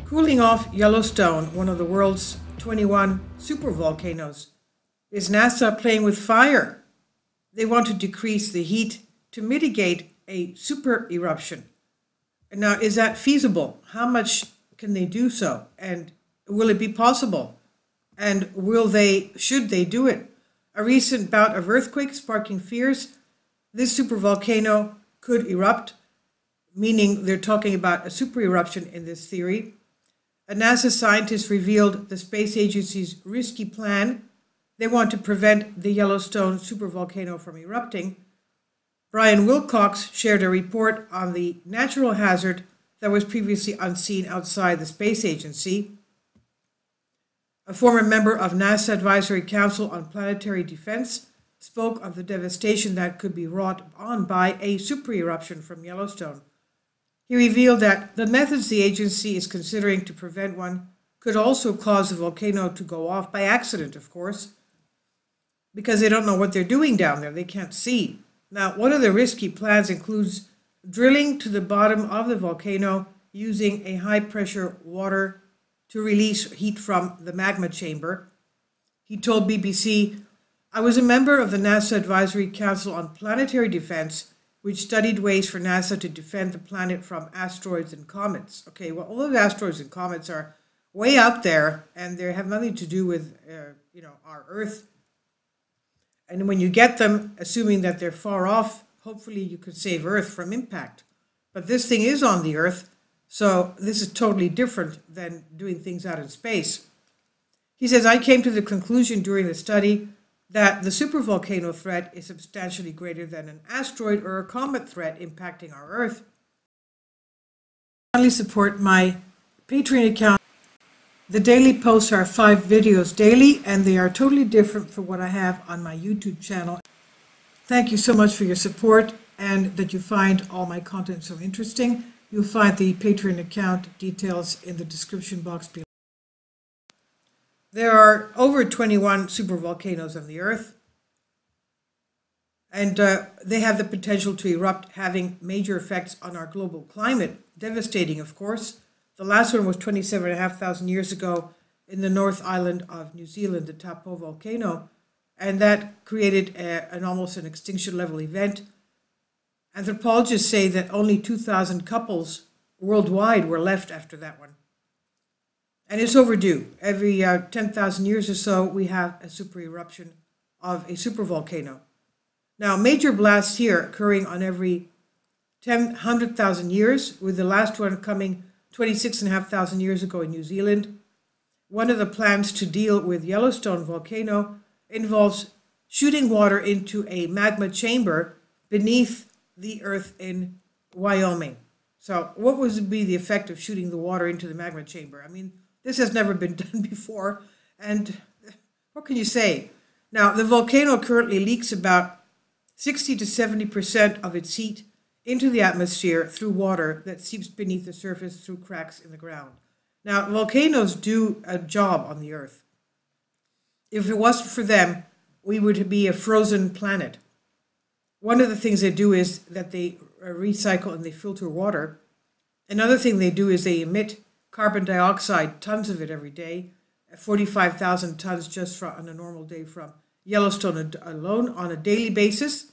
Cooling off Yellowstone, one of the world's 21 supervolcanoes. Is NASA playing with fire? They want to decrease the heat to mitigate a super eruption. Now, is that feasible? How much can they do so? And will it be possible? And should they do it? A recent bout of earthquakes sparking fears. This supervolcano could erupt, meaning they're talking about a super eruption in this theory. A NASA scientist revealed the space agency's risky plan. They want to prevent the Yellowstone supervolcano from erupting. Brian Wilcox shared a report on the natural hazard that was previously unseen outside the space agency. A former member of NASA Advisory Council on Planetary Defense spoke of the devastation that could be wrought on by a super eruption from Yellowstone. He revealed that the methods the agency is considering to prevent one could also cause the volcano to go off by accident, of course, because they don't know what they're doing down there. They can't see. Now, one of the risky plans includes drilling to the bottom of the volcano using a high-pressure water to release heat from the magma chamber. He told BBC, "I was a member of the NASA Advisory Council on Planetary Defense, which studied ways for NASA to defend the planet from asteroids and comets." Okay, well, all those asteroids and comets are way out there, and they have nothing to do with, our Earth. And when you get them, assuming that they're far off, hopefully you could save Earth from impact. But this thing is on the Earth, so this is totally different than doing things out in space. He says, "I came to the conclusion during the study that the supervolcano threat is substantially greater than an asteroid or a comet threat impacting our Earth." Kindly support my Patreon account. The daily posts are 5 videos daily, and they are totally different from what I have on my YouTube channel. Thank you so much for your support and that you find all my content so interesting. You'll find the Patreon account details in the description box below. There are over 21 supervolcanoes on the Earth, and they have the potential to erupt, having major effects on our global climate. Devastating, of course. The last one was 27,500 years ago in the North Island of New Zealand, the Taupo volcano, and that created almost an extinction level event. Anthropologists say that only 2,000 couples worldwide were left after that one. And it's overdue. Every 10,000 years or so, we have a super eruption of a supervolcano. Now, major blasts here occurring on every 100,000 years, with the last one coming 26,500 years ago in New Zealand. One of the plans to deal with Yellowstone volcano involves shooting water into a magma chamber beneath the Earth in Wyoming. So what would be the effect of shooting the water into the magma chamber? I mean, this has never been done before, and what can you say? Now, the volcano currently leaks about 60 to 70% of its heat into the atmosphere through water that seeps beneath the surface through cracks in the ground. Now, volcanoes do a job on the Earth. If it wasn't for them, we would be a frozen planet. One of the things they do is that they recycle and they filter water. Another thing they do is they emit carbon dioxide, tons of it every day, 45,000 tons just on a normal day from Yellowstone alone on a daily basis.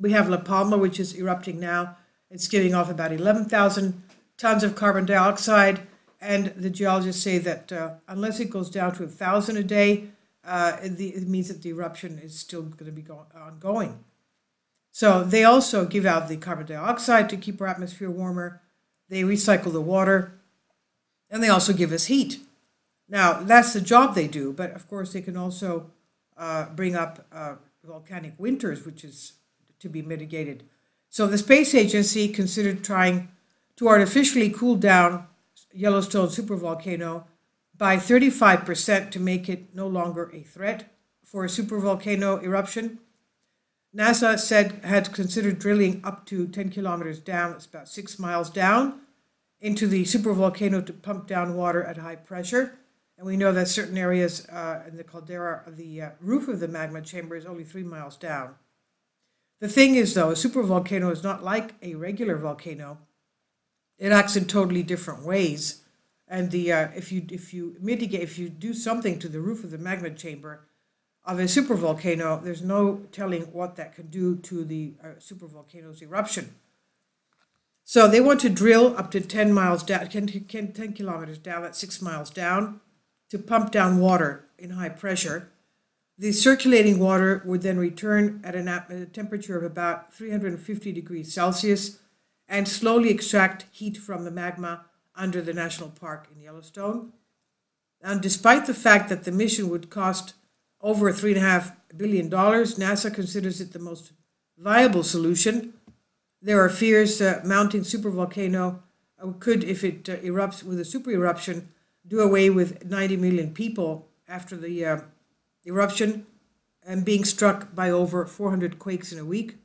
We have La Palma, which is erupting now. It's giving off about 11,000 tons of carbon dioxide, and the geologists say that unless it goes down to 1,000 a day, it means that the eruption is still going to be ongoing. So they also give out the carbon dioxide to keep our atmosphere warmer. They recycle the water, and they also give us heat. Now, that's the job they do, but of course they can also bring up volcanic winters, which is to be mitigated. So the space agency considered trying to artificially cool down Yellowstone supervolcano by 35% to make it no longer a threat for a supervolcano eruption. NASA said had considered drilling up to 10 kilometers down, it's about 6 miles down, into the supervolcano to pump down water at high pressure. And we know that certain areas in the caldera, the roof of the magma chamber is only 3 miles down. The thing is, though, a supervolcano is not like a regular volcano. It acts in totally different ways. And if you do something to the roof of the magma chamber of a supervolcano, there's no telling what that can do to the supervolcano's eruption. So they want to drill up to 10 miles down, 10 kilometers down, that's 6 miles down, to pump down water in high pressure. The circulating water would then return at a temperature of about 350 degrees Celsius and slowly extract heat from the magma under the national park in Yellowstone. And despite the fact that the mission would cost over $3.5 billion, NASA considers it the most viable solution. There are fears mounting supervolcano could, if it erupts with a super eruption, do away with 90 million people after the eruption and being struck by over 400 quakes in a week.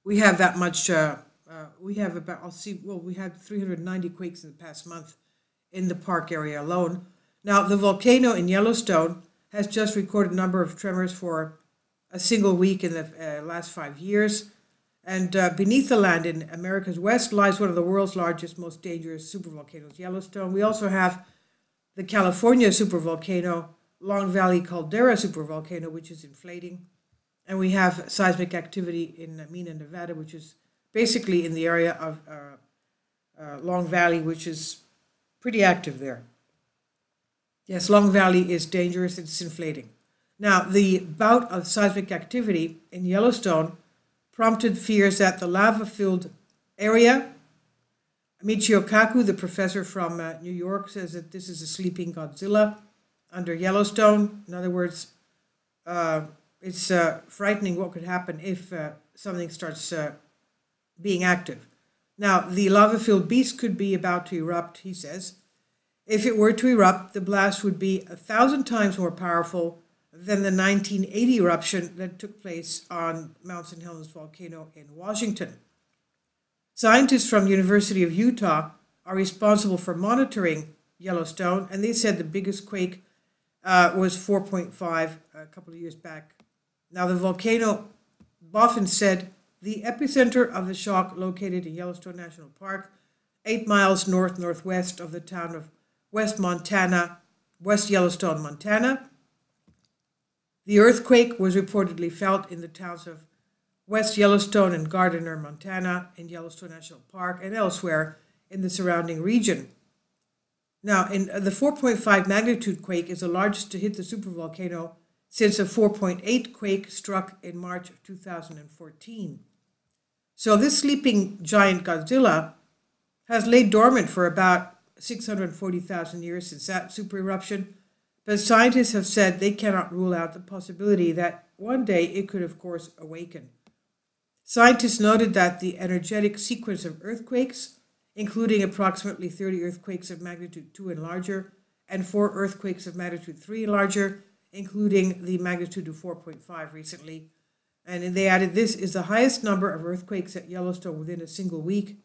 We have that much. We have about, we had 390 quakes in the past month in the park area alone. Now, the volcano in Yellowstone has just recorded a number of tremors for a single week in the last 5 years. And beneath the land in America's west lies one of the world's largest, most dangerous supervolcanoes, Yellowstone. We also have the California supervolcano, Long Valley Caldera supervolcano, which is inflating. And we have seismic activity in Mena, Nevada, which is basically in the area of Long Valley, which is pretty active there. Yes, Long Valley is dangerous, it's inflating. Now, the bout of seismic activity in Yellowstone prompted fears that the lava-filled area. Michio Kaku, the professor from New York, says that this is a sleeping Godzilla under Yellowstone. In other words, it's frightening what could happen if something starts being active. Now, the lava-filled beast could be about to erupt, he says. If it were to erupt, the blast would be 1,000 times more powerful than the 1980 eruption that took place on Mount St. Helens volcano in Washington. Scientists from University of Utah are responsible for monitoring Yellowstone, and they said the biggest quake was 4.5 a couple of years back. Now, the volcano, Boffin said, the epicenter of the shock located in Yellowstone National Park, 8 miles northwest of the town of West Yellowstone, Montana. The earthquake was reportedly felt in the towns of West Yellowstone and Gardiner, Montana, in Yellowstone National Park, and elsewhere in the surrounding region. Now, the 4.5 magnitude quake is the largest to hit the supervolcano since a 4.8 quake struck in March of 2014. So this sleeping giant Godzilla has laid dormant for about 640,000 years since that supereruption, but scientists have said they cannot rule out the possibility that one day it could, of course, awaken. Scientists noted that the energetic sequence of earthquakes, including approximately 30 earthquakes of magnitude 2 and larger, and 4 earthquakes of magnitude 3 and larger, including the magnitude of 4.5 recently. And they added this is the highest number of earthquakes at Yellowstone within a single week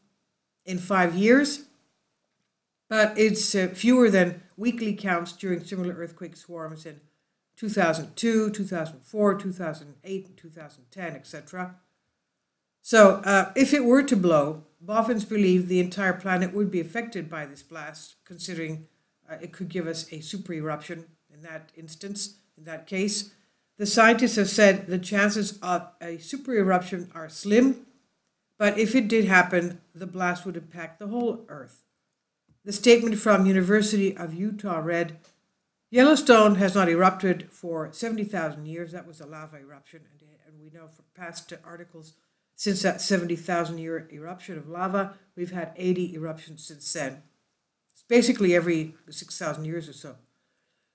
in 5 years, but it's fewer than weekly counts during similar earthquake swarms in 2002, 2004, 2008, and 2010, etc. So if it were to blow, Boffins believe the entire planet would be affected by this blast, considering it could give us a super eruption in that instance, in that case. The scientists have said the chances of a super eruption are slim, but if it did happen, the blast would impact the whole Earth. The statement from University of Utah read, Yellowstone has not erupted for 70,000 years. That was a lava eruption, and we know from past articles, since that 70,000-year eruption of lava, we've had 80 eruptions since then. It's basically every 6,000 years or so.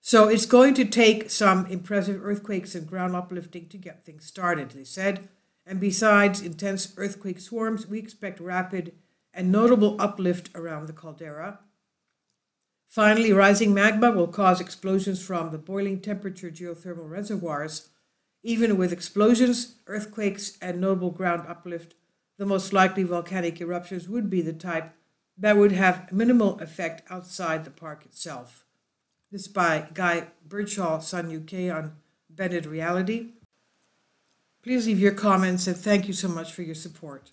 So it's going to take some impressive earthquakes and ground uplifting to get things started, they said. And besides intense earthquake swarms, we expect rapid and notable uplift around the caldera. Finally, rising magma will cause explosions from the boiling temperature geothermal reservoirs. Even with explosions, earthquakes, and notable ground uplift, the most likely volcanic eruptions would be the type that would have minimal effect outside the park itself. This is by Guy Birchall, Sun UK, on Bended Reality. Please leave your comments, and thank you so much for your support.